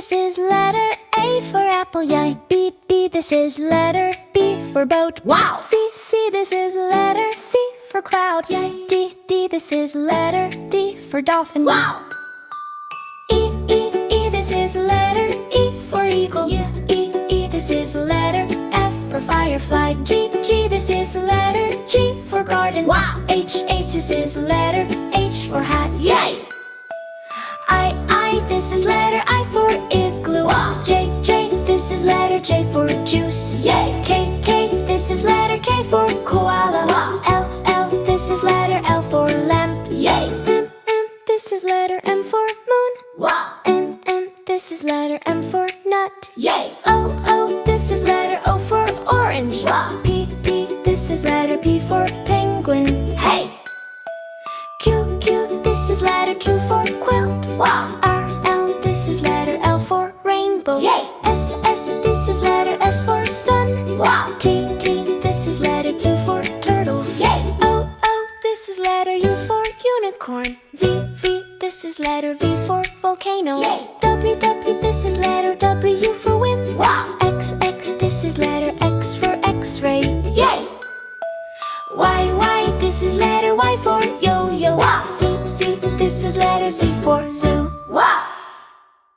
this is letter A for apple, yay. B, B, this is letter B for boat. Wow! C, C, this is letter C for cloud, yay. D, D, this is letter D for dolphin. Wow! E, E, E, this is letter E for eagle. Yeah. E, E, this is letter F for firefly. G, G, this is letter G for garden. Wow! H, H, this is letter H for hat. Yay! I, this is letter I for igloo. Wow! J, J, this is letter J for juice. Yay! K, K, this is letter K for koala. Wow! L, L, this is letter L for lamp. Yay! M, M, this is letter M for moon. Wow! N, N, this is letter M for nut. Yay! O, O, this is letter O for orange. Wow! P, P, this is letter P for penguin. Hey! Q, Q, this is letter Q for quilt. Wow! R, L, this is letter L for rainbow. Yay! S, S, this is letter S for sun. Wow! T, T, this is letter U for turtle. Yay! O, O, this is letter U for unicorn. V, V, this is letter V for volcano. Yay! W, W, this is letter W for wind. Wow! X, X, this is letter X for x-ray. Yay! Y, Y, this is letter Y for yo-yo. Wow! Z, Z, this is letter Z for zoo.